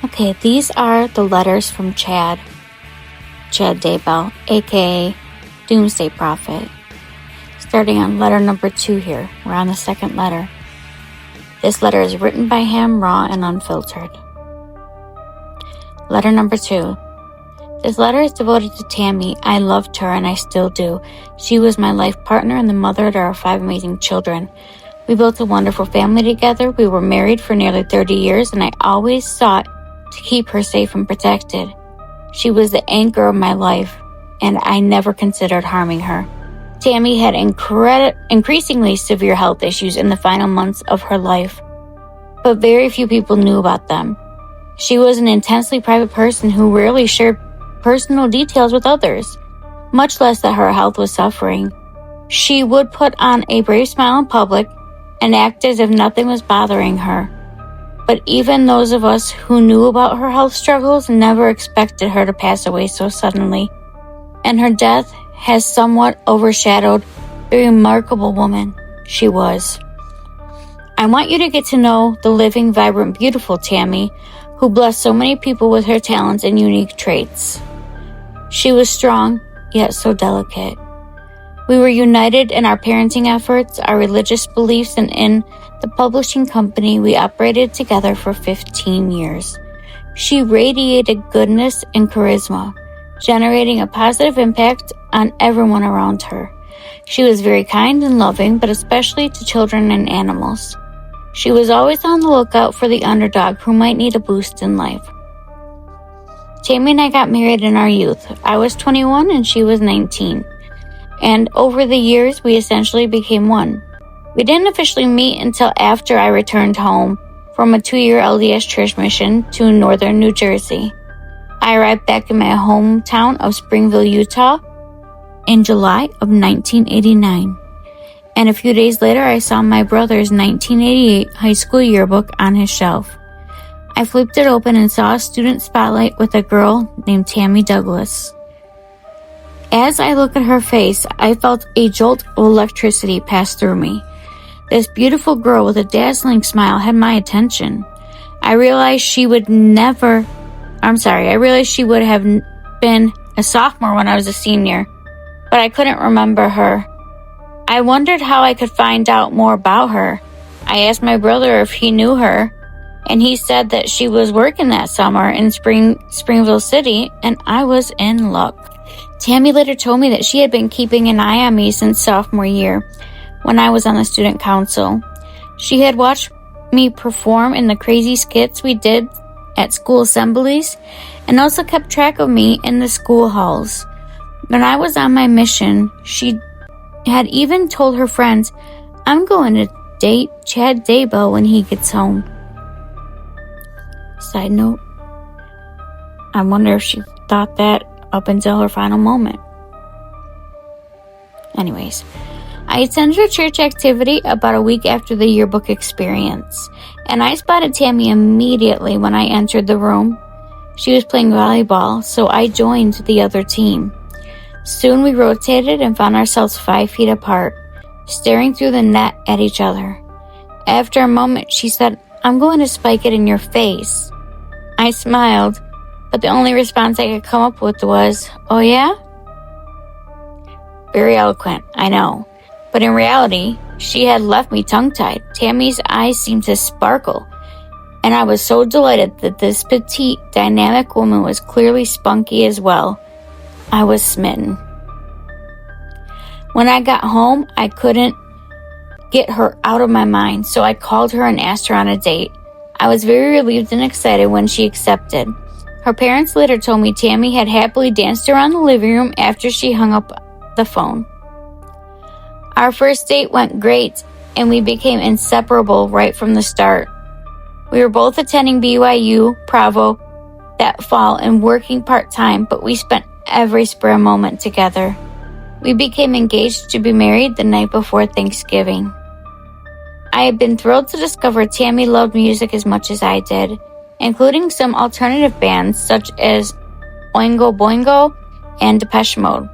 Okay, these are the letters from Chad Daybell, aka Doomsday Prophet. Starting on letter number 2 here. We're on the second letter. This letter is written by him, raw and unfiltered. Letter number 2. This letter is devoted to Tammy. I loved her and I still do. She was my life partner and the mother to our 5 amazing children. We built a wonderful family together. We were married for nearly 30 years and I always sought to keep her safe and protected. She was the anchor of my life and I never considered harming her. Tammy had increasingly severe health issues in the final months of her life, but very few people knew about them. She was an intensely private person who rarely shared personal details with others, much less that her health was suffering. She would put on a brave smile in public and act as if nothing was bothering her. But even those of us who knew about her health struggles never expected her to pass away so suddenly, and her death has somewhat overshadowed the remarkable woman she was. I want you to get to know the living, vibrant, beautiful Tammy, who blessed so many people with her talents and unique traits. She was strong, yet so delicate. We were united in our parenting efforts, our religious beliefs, and in the publishing company we operated together for 15 years. She radiated goodness and charisma, generating a positive impact on everyone around her. She was very kind and loving, but especially to children and animals. She was always on the lookout for the underdog who might need a boost in life. Tammy and I got married in our youth. I was 21 and she was 19. And over the years, we essentially became one. We didn't officially meet until after I returned home from a 2-year LDS church mission to northern New Jersey. I arrived back in my hometown of Springville, Utah in July of 1989. And a few days later, I saw my brother's 1988 high school yearbook on his shelf. I flipped it open and saw a student spotlight with a girl named Tammy Douglas. As I looked at her face, I felt a jolt of electricity pass through me. This beautiful girl with a dazzling smile had my attention. I realized she would have been a sophomore when I was a senior, but I couldn't remember her. I wondered how I could find out more about her. I asked my brother if he knew her, and he said that she was working that summer in Springville City, and I was in luck. Tammy later told me that she had been keeping an eye on me since sophomore year, when I was on the student council. She had watched me perform in the crazy skits we did at school assemblies, and also kept track of me in the school halls. When I was on my mission, she had even told her friends, "I'm going to date Chad Daybell when he gets home." Side note, I wonder if she thought that up until her final moment. Anyways, I attended a church activity about a week after the yearbook experience, and I spotted Tammy immediately when I entered the room. She was playing volleyball, so I joined the other team. Soon we rotated and found ourselves 5 feet apart, staring through the net at each other. After a moment, she said, "I'm going to spike it in your face." I smiled, but the only response I could come up with was, "Oh yeah?" Very eloquent, I know. But in reality, she had left me tongue-tied. Tammy's eyes seemed to sparkle, and I was so delighted that this petite, dynamic woman was clearly spunky as well. I was smitten. When I got home, I couldn't get her out of my mind, so I called her and asked her on a date. I was very relieved and excited when she accepted. Her parents later told me Tammy had happily danced around the living room after she hung up the phone. Our first date went great, and we became inseparable right from the start. We were both attending BYU Provo that fall and working part-time, but we spent every spare moment together. We became engaged to be married the night before Thanksgiving. I had been thrilled to discover Tammy loved music as much as I did, including some alternative bands such as Oingo Boingo and Depeche Mode.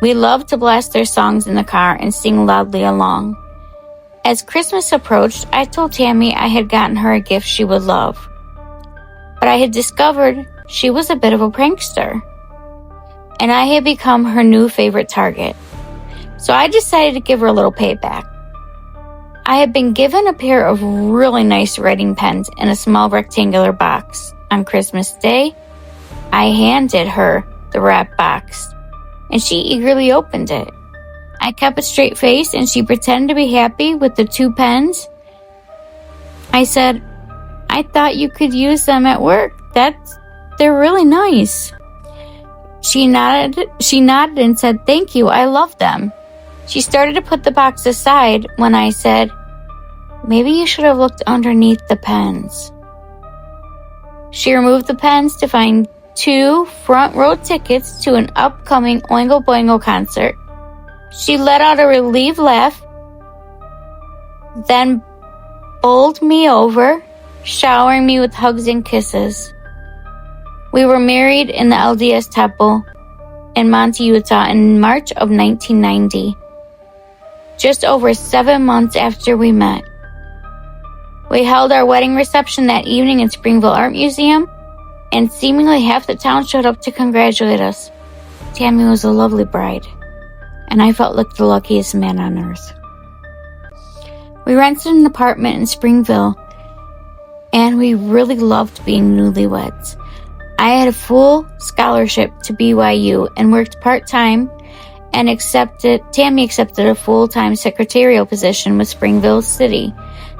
We loved to blast their songs in the car and sing loudly along. As Christmas approached, I told Tammy I had gotten her a gift she would love. But but I had discovered she was a bit of a prankster, and I had become her new favorite target. So I decided to give her a little payback. I had been given a pair of really nice writing pens in a small rectangular box. On Christmas Day, I handed her the wrapped box, and she eagerly opened it. I kept a straight face, and she pretended to be happy with the 2 pens. I said, "I thought you could use them at work. They're really nice." She nodded and said, "Thank you, I love them." She started to put the box aside when I said, "Maybe you should have looked underneath the pens." She removed the pens to find 2 front row tickets to an upcoming Oingo Boingo concert. She let out a relieved laugh, then bowled me over, showering me with hugs and kisses. We were married in the LDS Temple in Monte, Utah in March of 1990, just over 7 months after we met. We held our wedding reception that evening in Springville Art Museum, and seemingly half the town showed up to congratulate us. Tammy was a lovely bride, and I felt like the luckiest man on earth. We rented an apartment in Springville, and we really loved being newlyweds. I had a full scholarship to BYU and worked part-time, and Tammy accepted a full-time secretarial position with Springville City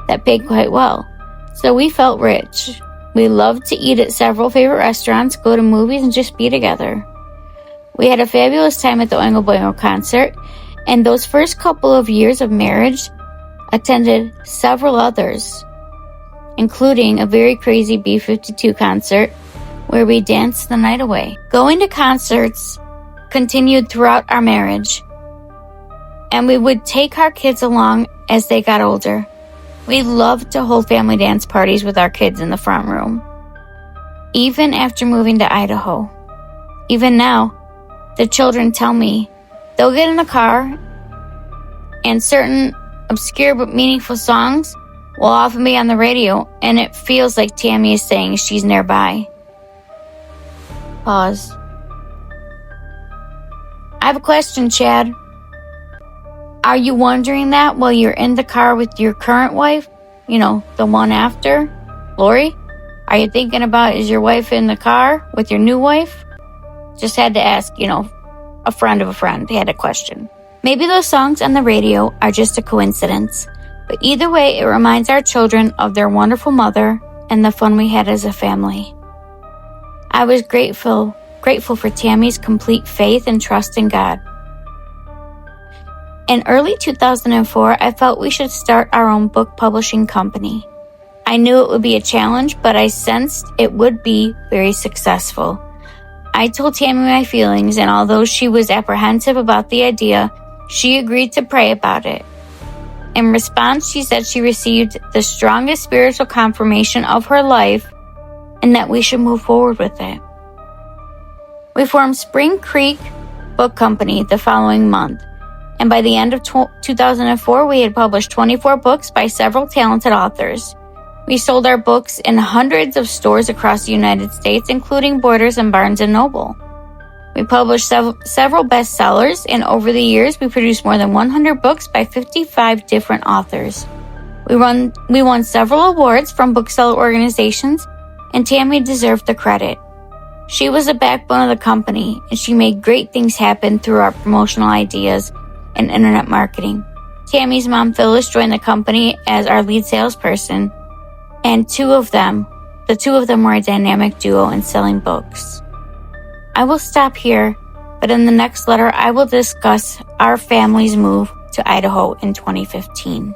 that paid quite well. So we felt rich. We loved to eat at several favorite restaurants, go to movies, and just be together. We had a fabulous time at the Oingo Boingo concert, and those first couple of years of marriage attended several others, including a very crazy B-52 concert where we danced the night away. Going to concerts continued throughout our marriage, and we would take our kids along as they got older. We loved to hold family dance parties with our kids in the front room, even after moving to Idaho. Even now, the children tell me they'll get in the car and certain obscure but meaningful songs will often be on the radio, and it feels like Tammy is saying she's nearby. Pause. I have a question, Chad. Are you wondering that while you're in the car with your current wife? The one after? Lori? Are you thinking about, is your wife in the car with your new wife? Just had to ask, a friend of a friend had a question. Maybe those songs on the radio are just a coincidence, but either way, it reminds our children of their wonderful mother and the fun we had as a family. I was grateful for Tammy's complete faith and trust in God. In early 2004, I felt we should start our own book publishing company. I knew it would be a challenge, but I sensed it would be very successful. I told Tammy my feelings, and although she was apprehensive about the idea, she agreed to pray about it. In response, she said she received the strongest spiritual confirmation of her life and that we should move forward with it. We formed Spring Creek Book Company the following month, and by the end of 2004, we had published 24 books by several talented authors. We sold our books in hundreds of stores across the United States, including Borders and Barnes & Noble. We published several bestsellers, and over the years, we produced more than 100 books by 55 different authors. We won several awards from bookseller organizations, and Tammy deserved the credit. She was the backbone of the company, and she made great things happen through our promotional ideas and internet marketing. Tammy's mom, Phyllis, joined the company as our lead salesperson, and the two of them were a dynamic duo in selling books. I will stop here, but in the next letter, I will discuss our family's move to Idaho in 2015.